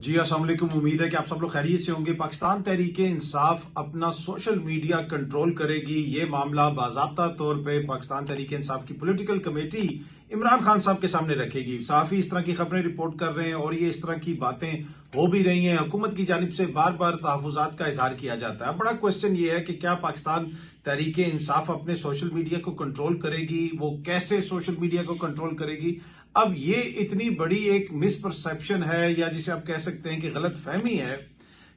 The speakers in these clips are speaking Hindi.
जी अस्सलाम वालेकुम। उम्मीद है कि आप सब लोग खैरियत से होंगे। पाकिस्तान तहरीके इंसाफ अपना सोशल मीडिया कंट्रोल करेगी। ये मामला बाज़ाब्ता तौर पे पाकिस्तान तहरीके इंसाफ की पॉलिटिकल कमेटी इमरान खान साहब के सामने रखेगी। साफी इस तरह की खबरें रिपोर्ट कर रहे हैं और ये इस तरह की बातें हो भी रही हैं। हुकूमत की जानिब से बार बार तहफ़्फ़ुज़ात का इजहार किया जाता है। बड़ा क्वेश्चन ये है कि क्या पाकिस्तान तहरीके इंसाफ अपने सोशल मीडिया को कंट्रोल करेगी? वो कैसे सोशल मीडिया को कंट्रोल करेगी? अब ये इतनी बड़ी एक मिसपरसेप्शन है, या जिसे आप कह सकते हैं कि गलत फहमी है,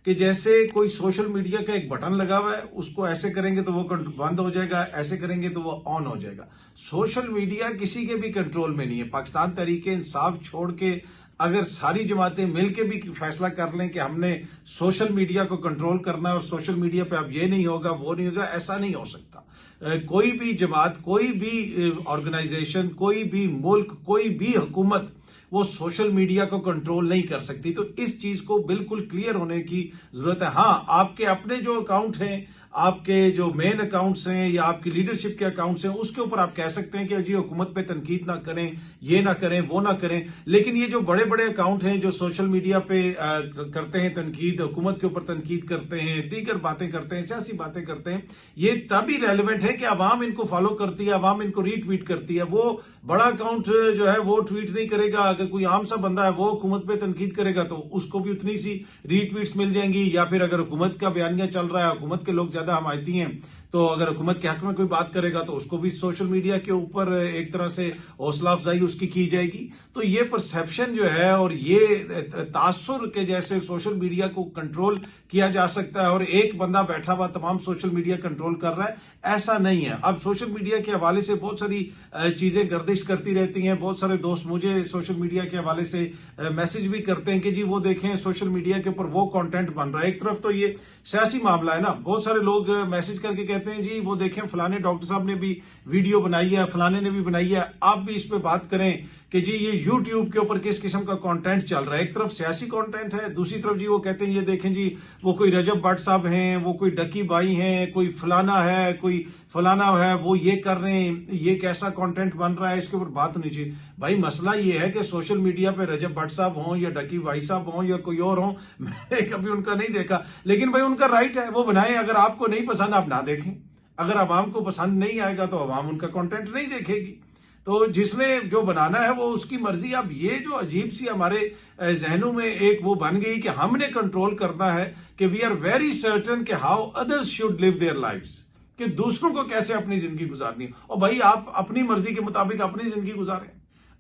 कि जैसे कोई सोशल मीडिया का एक बटन लगा हुआ है, उसको ऐसे करेंगे तो वो बंद हो जाएगा, ऐसे करेंगे तो वो ऑन हो जाएगा। सोशल मीडिया किसी के भी कंट्रोल में नहीं है। पाकिस्तान तहरीके इंसाफ छोड़ के अगर सारी जमातें मिलकर भी फैसला कर लें कि हमने सोशल मीडिया को कंट्रोल करना है और सोशल मीडिया पे अब ये नहीं होगा वो नहीं होगा, ऐसा नहीं हो सकता। कोई भी जमात, कोई भी ऑर्गेनाइजेशन, कोई भी मुल्क, कोई भी हुकूमत वो सोशल मीडिया को कंट्रोल नहीं कर सकती। तो इस चीज को बिल्कुल क्लियर होने की जरूरत है। हाँ, आपके अपने जो अकाउंट हैं, आपके जो मेन अकाउंट्स हैं या आपकी लीडरशिप के अकाउंट्स हैं, उसके ऊपर आप कह सकते हैं कि जी हुकूमत पे तनकीद ना करें, ये ना करें, वो ना करें। लेकिन ये जो बड़े बड़े अकाउंट हैं जो सोशल मीडिया पे करते हैं तनकीद, हुकूमत के ऊपर तनकीद करते हैं, दीगर बातें करते हैं, सियासी बातें करते हैं, ये तभी रेलिवेंट है कि अवाम इनको फॉलो करती है, अवाम इनको रीट्वीट करती है। वो बड़ा अकाउंट जो है वो ट्वीट नहीं करेगा। अगर कोई आम सा बंदा है वो हुकूमत पे तनकीद करेगा तो उसको भी उतनी सी रीट्वीट्स मिल जाएंगी। या फिर अगर हुकूमत का बयानिया चल रहा है, हुकूमत के लोग ज्यादा हमायती हैं, तो अगर हुकूमत के हक में कोई बात करेगा तो उसको भी सोशल मीडिया के ऊपर एक तरह से हौसला अफजाई उसकी की जाएगी। तो ये परसेप्शन जो है और ये तासुर के जैसे सोशल मीडिया को कंट्रोल किया जा सकता है और एक बंदा बैठा हुआ तमाम सोशल मीडिया कंट्रोल कर रहा है, ऐसा नहीं है। अब सोशल मीडिया के हवाले से बहुत सारी चीजें गर्दिश करती रहती हैं। बहुत सारे दोस्त मुझे सोशल मीडिया के हवाले से मैसेज भी करते हैं कि जी वो देखें सोशल मीडिया के ऊपर वो कंटेंट बन रहा है। एक तरफ तो ये सियासी मामला है ना, बहुत सारे लोग मैसेज करके कहते हैं जी वो देखें फलाने डॉक्टर साहब ने भी वीडियो बनाई है, फलाने ने भी बनाई है, आप भी इस पे बात करें कि जी ये यूट्यूब के ऊपर किस किस्म का कंटेंट चल रहा है। एक तरफ सियासी कंटेंट है, दूसरी तरफ जी वो कहते हैं ये देखें जी वो कोई रजब भट्ट साहब हैं, वो कोई डकी भाई हैं, कोई फलाना है, कोई फलाना है, वो ये कर रहे हैं, ये कैसा कंटेंट बन रहा है, इसके ऊपर बात होनी चाहिए। भाई मसला ये है कि सोशल मीडिया पे रजब भट्ट साहब हों या डकी भाई साहब हों या कोई और हों, मैंने कभी उनका नहीं देखा, लेकिन भाई उनका राइट है, वो बनाए। अगर आपको नहीं पसंद आप ना देखें, अगर आवाम को पसंद नहीं आएगा तो आवाम उनका कंटेंट नहीं देखेगी। तो जिसने जो बनाना है वो उसकी मर्जी। अब ये जो अजीब सी हमारे जहनों में एक वो बन गई कि हमने कंट्रोल करना है, कि वी आर वेरी सर्टन कि how others should live their lives, कि दूसरों को कैसे अपनी जिंदगी गुजारनी है। और भाई आप अपनी मर्जी के मुताबिक अपनी जिंदगी गुजारें,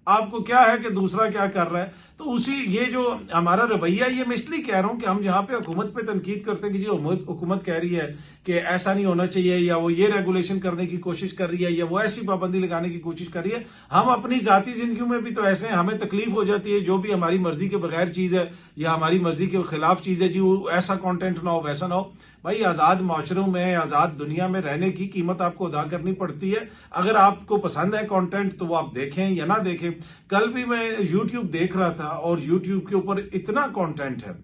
आपको क्या है कि दूसरा क्या कर रहा है। तो उसी ये जो हमारा रवैया, ये मैं इसलिए कह रहा हूं कि हम जहां पे हुकूमत पे तनकीद करते हैं कि जी हुकूमत कह रही है कि ऐसा नहीं होना चाहिए, या वो ये रेगुलेशन करने की कोशिश कर रही है, या वो ऐसी पाबंदी लगाने की कोशिश कर रही है, हम अपनी जाती जिंदगी में भी तो ऐसे हैं। हमें तकलीफ हो जाती है जो भी हमारी मर्जी के बगैर चीज है या हमारी मर्जी के खिलाफ चीज है, जी वो ऐसा कॉन्टेंट ना हो, वैसा ना हो। भाई आजाद माशरों में, आजाद दुनिया में रहने की कीमत आपको अदा करनी पड़ती है। अगर आपको पसंद है कंटेंट तो वो आप देखें या ना देखें। कल भी मैं यूट्यूब देख रहा था और यूट्यूब के ऊपर इतना कंटेंट है,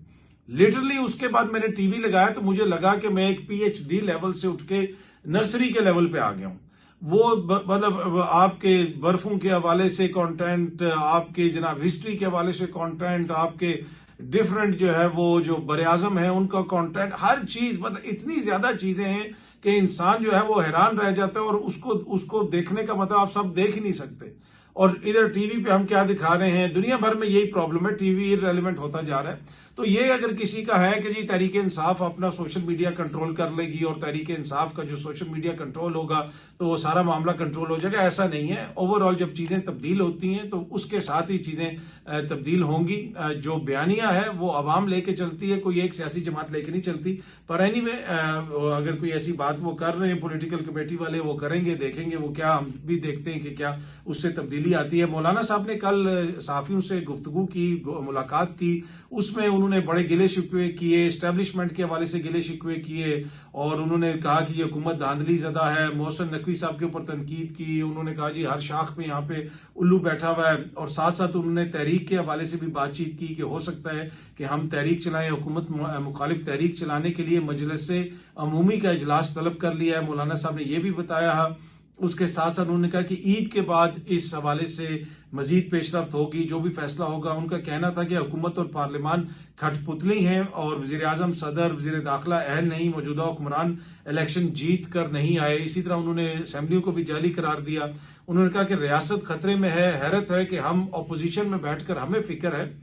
लिटरली उसके बाद मैंने टीवी लगाया तो मुझे लगा कि मैं एक पीएचडी लेवल से उठ के नर्सरी के लेवल पे आ गया हूं। वो मतलब आपके बर्फों के हवाले से कंटेंट, आपके जनाब हिस्ट्री के हवाले से कंटेंट, आपके डिफरेंट जो है वो जो बर आजम है उनका कंटेंट, हर चीज, मतलब इतनी ज्यादा चीजें हैं कि इंसान जो है वो हैरान रह जाता है। और उसको देखने का मतलब आप सब देख ही नहीं सकते। और इधर टीवी पे हम क्या दिखा रहे हैं, दुनिया भर में यही प्रॉब्लम है, टीवी इररेलेवेंट होता जा रहा है। तो ये अगर किसी का है कि जी तहरीक इंसाफ अपना सोशल मीडिया कंट्रोल कर लेगी और तहरीक इंसाफ का जो सोशल मीडिया कंट्रोल होगा तो वो सारा मामला कंट्रोल हो जाएगा, ऐसा नहीं है। ओवरऑल जब चीजें तब्दील होती हैं तो उसके साथ ही चीजें तब्दील होंगी। जो बयानिया है वो अवाम लेके चलती है, कोई एक सियासी जमात लेके नहीं चलती। पर एनीवे अगर कोई ऐसी बात वो कर रहे हैं पॉलिटिकल कमेटी वाले, वो करेंगे, देखेंगे वो क्या, हम भी देखते हैं कि क्या उससे तब्दीली आती है। मौलाना साहब ने कल सहाफियों से गुफ्तगू की, मुलाकात की, उसमें उन्होंने बड़े गिले शिकवे किए, एस्टेब्लिशमेंट के हवाले से गिले शिकवे किए, और उन्होंने कहा कि ये हुकूमत धांधली ज़्यादा है। मोहसिन नकवी साहब के ऊपर तनकीद की, उन्होंने कहा जी हर शाख पे यहाँ पे उल्लू बैठा हुआ है। और साथ साथ उन्होंने तहरीक के हवाले से भी बातचीत की कि हो सकता है कि हम तहरीक चलाएं, हुकूमत मुखालिफ तहरीक चलाने के लिए मजलिस से अमूमी का इजलास तलब कर लिया है। मौलाना साहब ने यह भी बताया। उसके साथ साथ उन्होंने कहा कि ईद के बाद इस हवाले से मजीद पेशरफ्त होगी, जो भी फैसला होगा। उनका कहना था कि हुकूमत और पार्लियामान खटपुतली हैं और वजीर आजम, सदर, वजीर दाखिला अहल नहीं, मौजूदा हुक्मरान इलेक्शन जीत कर नहीं आए। इसी तरह उन्होंने असेंबलियों को भी जाली करार दिया। उन्होंने कहा कि रियासत खतरे में है। हैरत है कि हम अपोजिशन में बैठकर हमें फिक्र है,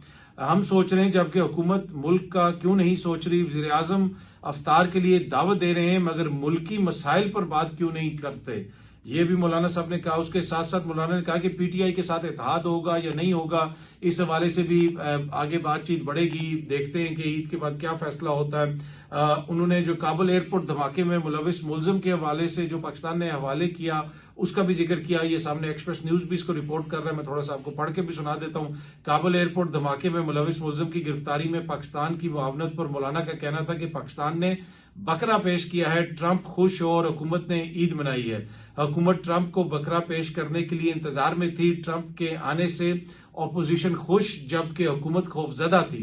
हम सोच रहे हैं, जबकि हुकूमत मुल्क का क्यों नहीं सोच रही। वजीर आजम अफ्तार के लिए दावत दे रहे हैं मगर मुल्की मसाइल पर बात क्यों नहीं करते। ये भी मौलाना साहब ने कहा। उसके साथ साथ मौलाना ने कहा कि पीटीआई के साथ इत्तेहाद होगा या नहीं होगा, इस हवाले से भी आगे बातचीत बढ़ेगी। देखते हैं कि ईद के बाद क्या फैसला होता है। उन्होंने जो काबुल एयरपोर्ट धमाके में मुलविस मुलजिम के हवाले से जो पाकिस्तान ने हवाले किया, उसका भी जिक्र किया। ये सामने एक्सप्रेस न्यूज भी इसको रिपोर्ट कर रहा है। मैं थोड़ा सा आपको पढ़ के भी सुना देता हूं। काबुल एयरपोर्ट धमाके में मुलविस मुलजिम की गिरफ्तारी में पाकिस्तान की मुआवनत पर मौलाना का कहना था कि पाकिस्तान ने बकरा पेश किया है, ट्रंप खुश हो और हुकूमत ने ईद मनाई है। हुकूमत ट्रंप को बकरा पेश करने के लिए इंतजार में थी। ट्रंप के आने से ऑपोजिशन खुश, जबकि हुकूमत खौफजदा थी।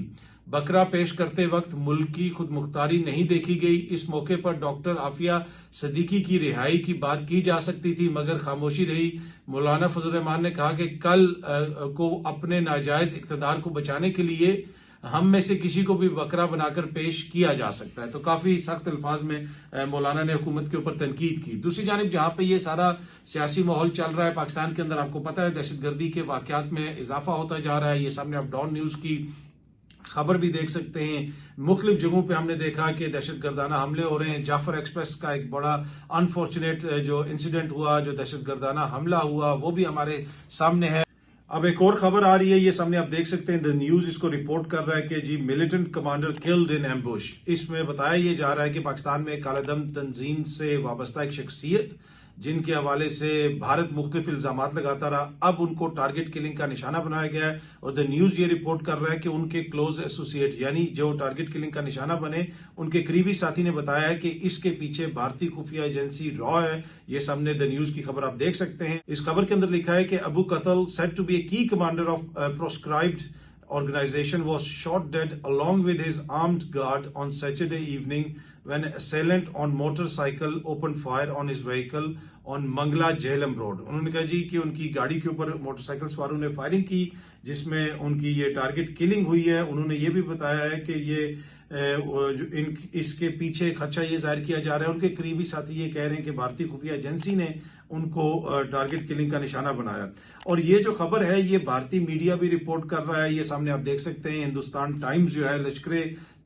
बकरा पेश करते वक्त मुल्क की खुद मुख्तारी नहीं देखी गई। इस मौके पर डॉक्टर आफिया सदीकी की रिहाई की बात की जा सकती थी मगर खामोशी रही। मौलाना फजल रहमान ने कहा कि कल को अपने नाजायज इक्तदार को बचाने के लिए हम में से किसी को भी बकरा बनाकर पेश किया जा सकता है। तो काफी सख्त अल्फाज में मौलाना ने हुकूमत के ऊपर तनकीद की। दूसरी जानिब जहां पे ये सारा सियासी माहौल चल रहा है पाकिस्तान के अंदर, आपको पता है दहशतगर्दी के वाकयात में इजाफा होता जा रहा है। ये सामने आप डॉन न्यूज की खबर भी देख सकते हैं। मुख्तलिफ जगहों पे हमने देखा कि दहशतगर्दाना हमले हो रहे हैं। जाफर एक्सप्रेस का एक बड़ा अनफॉर्चुनेट जो इंसिडेंट हुआ, जो दहशतगर्दाना हमला हुआ, वो भी हमारे सामने है। अब एक और खबर आ रही है, ये सामने आप देख सकते हैं। द न्यूज इसको रिपोर्ट कर रहा है कि जी militant commander killed in ambush. इसमें बताया ये जा रहा है कि पाकिस्तान में कालादम तंजीम से वाबस्ता एक शख्सियत, जिनके हवाले से भारत मुख्तलिफ इल्जामात लगाता रहा, अब उनको टारगेट किलिंग का निशाना बनाया गया है। और द न्यूज ये रिपोर्ट कर रहा है कि उनके क्लोज एसोसिएट, यानी जो टारगेट किलिंग का निशाना बने, उनके करीबी साथी ने बताया है कि इसके पीछे भारतीय खुफिया एजेंसी रॉ है। ये सामने द न्यूज की खबर आप देख सकते हैं। इस खबर के अंदर लिखा है कि अबू कतल सेड टू बी ए की commander of proscribed organization was shot dead along with his armed guard on Saturday evening when an assailant on motorcycle opened fire on his vehicle on Mangla Jhelum road। उन्होंने कहा जी कि उनकी गाड़ी के ऊपर मोटरसाइकिल सवारों ने फायरिंग की, जिसमें उनकी ये टारगेट किलिंग हुई है। उन्होंने ये भी बताया है कि ये इसके पीछे खदशा ये जाहिर किया जा रहा है, उनके करीबी साथी ये कह रहे हैं कि भारतीय खुफिया एजेंसी ने उनको टारगेट किलिंग का निशाना बनाया। और ये जो खबर है ये भारतीय मीडिया भी रिपोर्ट कर रहा है। ये सामने आप देख सकते हैं। हिंदुस्तान टाइम्स जो है, लश्कर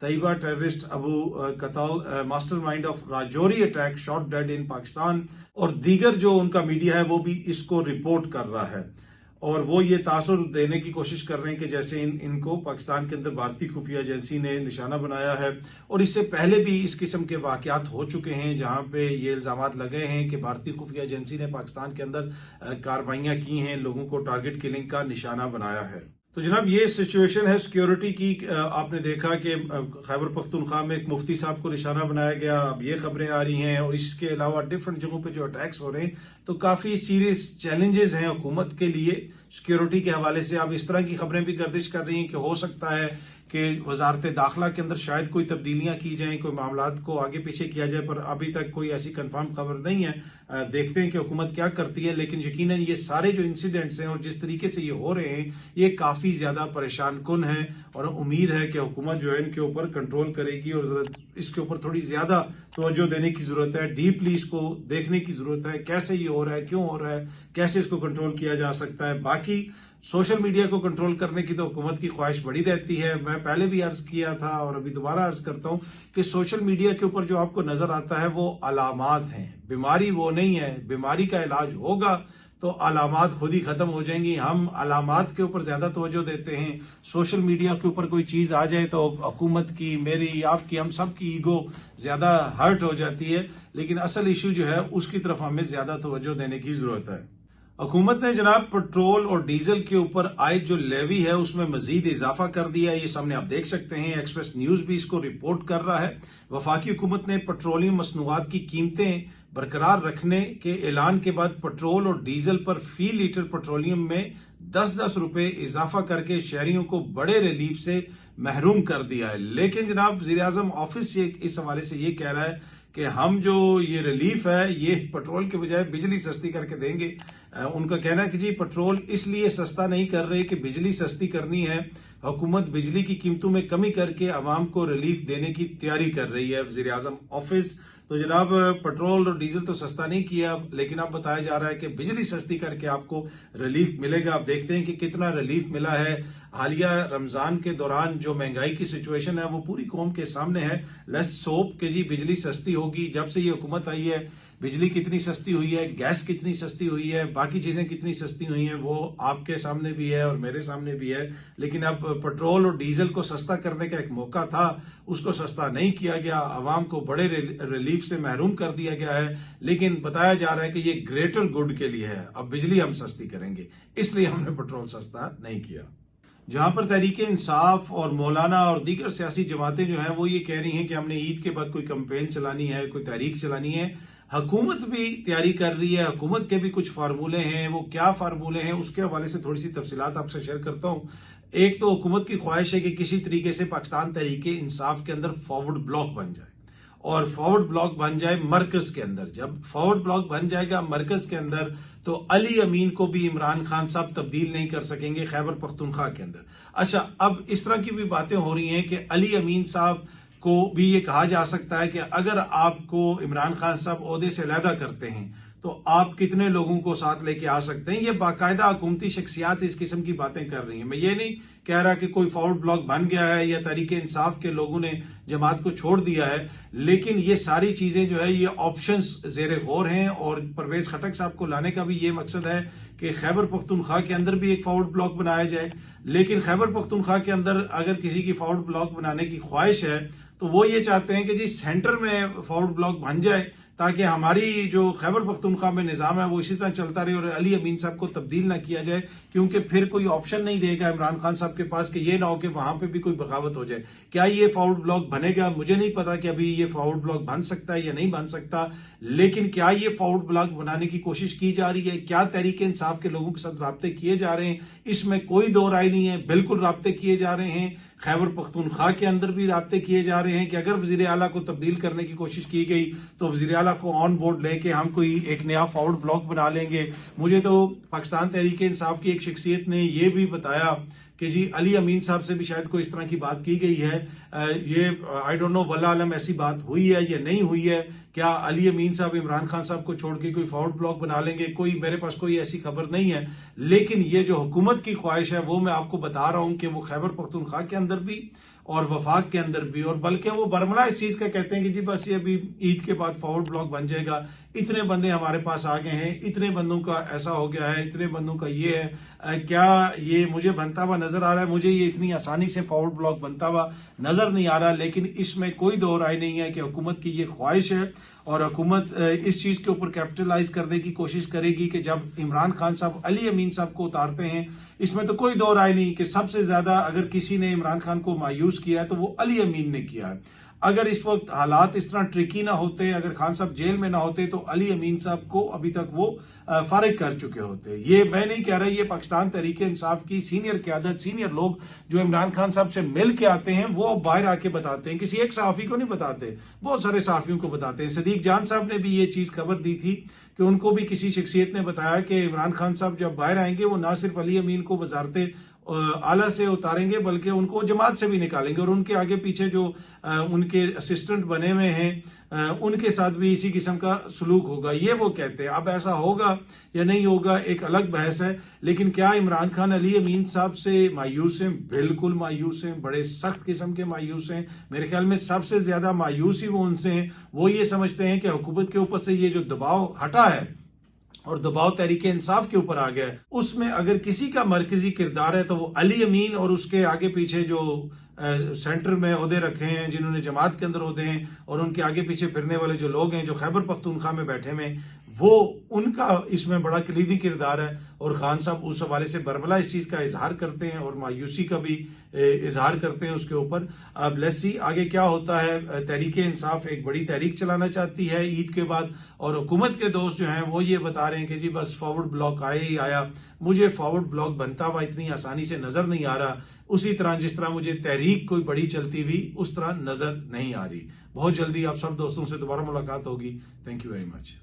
Taiba terrorist Abu Qatal mastermind of Rajouri attack shot dead in Pakistan, और दीगर जो उनका मीडिया है वो भी इसको रिपोर्ट कर रहा है। और वो ये तासुर देने की कोशिश कर रहे हैं कि जैसे इनको पाकिस्तान के अंदर भारतीय खुफिया एजेंसी ने निशाना बनाया है। और इससे पहले भी इस किस्म के वाकयात हो चुके हैं जहां पे ये इल्जामात लगे हैं कि भारतीय खुफिया एजेंसी ने पाकिस्तान के अंदर कार्रवाइयां की हैं, लोगों को टारगेट किलिंग का निशाना बनाया है। तो जनाब ये सिचुएशन है सिक्योरिटी की। आपने देखा कि खैबर पख्तूनख्वा में एक मुफ्ती साहब को निशाना बनाया गया, अब ये खबरें आ रही हैं। और इसके अलावा डिफरेंट जगहों पे जो अटैक्स हो रहे हैं, तो काफी सीरियस चैलेंजेस हैं हुकूमत के लिए सिक्योरिटी के हवाले से। अब इस तरह की खबरें भी गर्दिश कर रही हैं कि हो सकता है कि वजारत दाखिला के अंदर शायद कोई तब्दीलियां की जाएं, कोई मामलात को आगे पीछे किया जाए, पर अभी तक कोई ऐसी कंफर्म खबर नहीं है। देखते हैं कि हुकूमत क्या करती है। लेकिन यकीनन ये सारे जो इंसिडेंट्स हैं और जिस तरीके से ये हो रहे हैं, ये काफी ज्यादा परेशान कुन है। और उम्मीद है कि हुकूमत जो है इनके ऊपर कंट्रोल करेगी और इसके ऊपर थोड़ी ज्यादा तवज्जो देने की जरूरत है। डीपली इसको देखने की जरूरत है, कैसे ये हो रहा है, क्यों हो रहा है, कैसे इसको कंट्रोल किया जा सकता है। बाकी सोशल मीडिया को कंट्रोल करने की तो हुकूमत की ख्वाहिश बड़ी रहती है। मैं पहले भी अर्ज किया था और अभी दोबारा अर्ज करता हूं कि सोशल मीडिया के ऊपर जो आपको नजर आता है वो अलामात हैं, बीमारी वो नहीं है। बीमारी का इलाज होगा तो अलामात खुद ही खत्म हो जाएंगी। हम अलामात के ऊपर ज्यादा तवज्जो देते हैं। सोशल मीडिया के ऊपर कोई चीज आ जाए तो हुकूमत की, मेरी, आपकी, हम सब की ईगो ज्यादा हर्ट हो जाती है। लेकिन असल इशू जो है उसकी तरफ हमें ज्यादा तवज्जो देने की जरूरत है। हुकूमत ने जनाब पेट्रोल और डीजल के ऊपर आयद जो लेवी है उसमें मजीद इजाफा कर दिया है। ये सामने आप देख सकते हैं। एक्सप्रेस न्यूज भी इसको रिपोर्ट कर रहा है। वफाकी हुकूमत ने पेट्रोलियम मसनूआत की कीमतें बरकरार रखने के ऐलान के बाद पेट्रोल और डीजल पर फी लीटर पेट्रोलियम में 10-10 रुपए इजाफा करके शहरियों को बड़े रिलीफ से महरूम कर दिया है। लेकिन जनाब वज़ीर आज़म ऑफिस इस हवाले से ये कह रहा है कि हम जो ये रिलीफ है ये पेट्रोल के बजाय बिजली सस्ती करके देंगे। उनका कहना है कि जी पेट्रोल इसलिए सस्ता नहीं कर रहे कि बिजली सस्ती करनी है, हुकूमत बिजली की कीमतों में कमी करके अवाम को रिलीफ देने की तैयारी कर रही है वज़ीर आज़म ऑफिस। तो जनाब पेट्रोल और डीजल तो सस्ता नहीं किया, लेकिन अब बताया जा रहा है कि बिजली सस्ती करके आपको रिलीफ मिलेगा। आप देखते हैं कि कितना रिलीफ मिला है। हालिया रमजान के दौरान जो महंगाई की सिचुएशन है वो पूरी कौम के सामने है। लेट्स होप कि जी बिजली सस्ती होगी। जब से ये हुकूमत आई है बिजली कितनी सस्ती हुई है, गैस कितनी सस्ती हुई है, बाकी चीजें कितनी सस्ती हुई हैं वो आपके सामने भी है और मेरे सामने भी है। लेकिन अब पेट्रोल और डीजल को सस्ता करने का एक मौका था, उसको सस्ता नहीं किया गया, आवाम को बड़े रिलीफ से महरूम कर दिया गया है। लेकिन बताया जा रहा है कि ये ग्रेटर गुड के लिए है, अब बिजली हम सस्ती करेंगे, इसलिए हमने पेट्रोल सस्ता नहीं किया। जहां पर तहरीक इंसाफ और मौलाना और दीगर सियासी जमातें जो हैं वो ये कह रही हैं कि हमने ईद के बाद कोई कैंपेन चलानी है, कोई तहरीक चलानी है। हुकूमत भी तैयारी कर रही है, हुकूमत के भी कुछ फार्मूले हैं। वो क्या फार्मूले हैं उसके हवाले से थोड़ी सी तफसीलात आपसे शेयर करता हूं। एक तो हुकूमत की ख्वाहिश है कि किसी तरीके से पाकिस्तान तहरीक इंसाफ के अंदर फॉरवर्ड ब्लॉक बन जाए, और फॉरवर्ड ब्लॉक बन जाए मरकज के अंदर। जब फॉरवर्ड ब्लॉक बन जाएगा मरकज के अंदर तो अली अमीन को भी इमरान खान साहब तब्दील नहीं कर सकेंगे खैबर पख्तूनख्वा के अंदर। अच्छा, अब इस तरह की भी बातें हो रही हैं कि अली अमीन साहब को भी ये कहा जा सकता है कि अगर आपको इमरान खान साहब ओहदे से अलहदा करते हैं तो आप कितने लोगों को साथ लेके आ सकते हैं। ये बाकायदा हुकूमती शख्सियात इस किस्म की बातें कर रही हैं। मैं ये नहीं कह रहा कि कोई फॉरवर्ड ब्लॉक बन गया है या तहरीक इंसाफ के लोगों ने जमात को छोड़ दिया है, लेकिन ये सारी चीजें जो है ये ऑप्शंस जेर गौर हैं। और परवेज खटक साहब को लाने का भी ये मकसद है कि खैबर पख्तूनख्वा के अंदर भी एक फॉरवर्ड ब्लॉक बनाया जाए। लेकिन खैबर पख्तूनख्वा के अंदर अगर किसी की फॉरवर्ड ब्लॉक बनाने की ख्वाहिश है तो वो ये चाहते हैं कि जी सेंटर में फॉरवर्ड ब्लॉक बन जाए ताकि हमारी जो खैबर पख्तूनख्वा में निजाम है वो इसी तरह चलता रहे और अली अमीन साहब को तब्दील ना किया जाए, क्योंकि फिर कोई ऑप्शन नहीं रहेगा इमरान खान साहब के पास कि ये ना हो कि वहां पे भी कोई बगावत हो जाए। क्या ये फॉरवर्ड ब्लॉक बनेगा? मुझे नहीं पता कि अभी ये फॉरवर्ड ब्लॉक बन सकता है या नहीं बन सकता, लेकिन क्या ये फॉरवर्ड ब्लॉक बनाने की कोशिश की जा रही है? क्या तहरीक इंसाफ के लोगों के साथ राब्ते किए जा रहे हैं? इसमें कोई दो राय नहीं है, बिल्कुल राब्ते किए जा रहे हैं। खैबर पख्तूनख्वा के अंदर भी राब्ते किए जा रहे हैं कि अगर वजीर आला को तब्दील करने की कोशिश की गई तो वजीर आला को ऑन बोर्ड लेके हम कोई एक नया फॉरवर्ड ब्लॉक बना लेंगे। मुझे तो पाकिस्तान तहरीक इंसाफ की एक शख्सियत ने यह भी बताया कि जी अली अमीन साहब से भी शायद कोई इस तरह की बात की गई है। ये आई डोंट नो, वल्लाह आलम ऐसी बात हुई है या नहीं हुई है। क्या अली अमीन साहब इमरान खान साहब को छोड़ के कोई फॉरवर्ड ब्लॉक बना लेंगे? कोई मेरे पास कोई ऐसी खबर नहीं है, लेकिन ये जो हुकूमत की ख्वाहिश है वो मैं आपको बता रहा हूं कि वो खैबर पख्तूनख्वा के अंदर भी और वफाक के अंदर भी, और बल्कि वो बरमला इस चीज का कहते हैं कि जी बस ये अभी ईद के बाद फॉरवर्ड ब्लॉक बन जाएगा, इतने बंदे हमारे पास आ गए हैं, इतने बंदों का ऐसा हो गया है, इतने बंदों का ये है। क्या ये मुझे बनता हुआ नजर आ रहा है? मुझे ये इतनी आसानी से फॉरवर्ड ब्लॉक बनता हुआ नजर नहीं आ रहा, लेकिन इसमें कोई दो राय नहीं है कि हुकूमत की ये ख्वाहिश है और हुकूमत इस चीज के ऊपर कैपिटलाइज करने की कोशिश करेगी कि जब इमरान खान साहब अली अमीन साहब को उतारते हैं, इसमें तो कोई दो राय नहीं कि सबसे ज्यादा अगर किसी ने इमरान खान को मायूस किया है तो वो अली अमीन ने किया है। अगर इस वक्त हालात इस तरह ट्रिकी ना होते, अगर खान साहब जेल में ना होते तो अली अमीन साहब को अभी तक वो फारिग कर चुके होते। ये मैं नहीं कह रहा, ये पाकिस्तान तहरीक इंसाफ की सीनियर क्यादत, सीनियर लोग जो इमरान खान साहब से मिल के आते हैं वो बाहर आके बताते हैं, किसी एक सहाफी को नहीं बताते, बहुत सारे सहाफियों को बताते हैं। सदीक जान साहब ने भी ये चीज खबर दी थी कि उनको भी किसी शख्सियत ने बताया कि इमरान खान साहब जब बाहर आएंगे वो ना सिर्फ अली अमीन को वजारते आला से उतारेंगे बल्कि उनको जमात से भी निकालेंगे, और उनके आगे पीछे जो उनके असिस्टेंट बने हुए हैं उनके साथ भी इसी किस्म का सलूक होगा, ये वो कहते हैं। अब ऐसा होगा या नहीं होगा एक अलग बहस है, लेकिन क्या इमरान खान अली अमीन साहब से मायूस हैं? बिल्कुल मायूस हैं, बड़े सख्त किस्म के मायूस हैं। मेरे ख्याल में सबसे ज्यादा मायूस ही वो उनसे हैं। वो ये समझते हैं कि हुकूमत के ऊपर से ये जो दबाव हटा है और दबाव तहरीक इंसाफ के ऊपर आ गया है, उसमें अगर किसी का मरकजी किरदार है तो वो अली अमीन और उसके आगे पीछे जो सेंटर में ओहदे रखे हैं, जिन्होंने जमात के अंदर ओहदे हैं, और उनके आगे पीछे फिरने वाले जो लोग हैं जो खैबर पख्तूनख्वा में बैठे हुए, वो उनका इसमें बड़ा कलीदी किरदार है। और खान साहब उस हवाले से बरमला इस चीज का इजहार करते हैं और मायूसी का भी इजहार करते हैं उसके ऊपर। अब लेट्स सी आगे क्या होता है। तहरीक इंसाफ एक बड़ी तहरीक चलाना चाहती है ईद के बाद, और हुकूमत के दोस्त जो हैं वो ये बता रहे हैं कि जी बस फॉरवर्ड ब्लॉक आया ही आया। मुझे फॉरवर्ड ब्लॉक बनता हुआ इतनी आसानी से नजर नहीं आ रहा। उसी तरह जिस तरह मुझे तहरीक कोई बड़ी चलती हुई उस तरह नजर नहीं आ रही। बहुत जल्दी आप सब दोस्तों से दोबारा मुलाकात होगी। Thank you very much.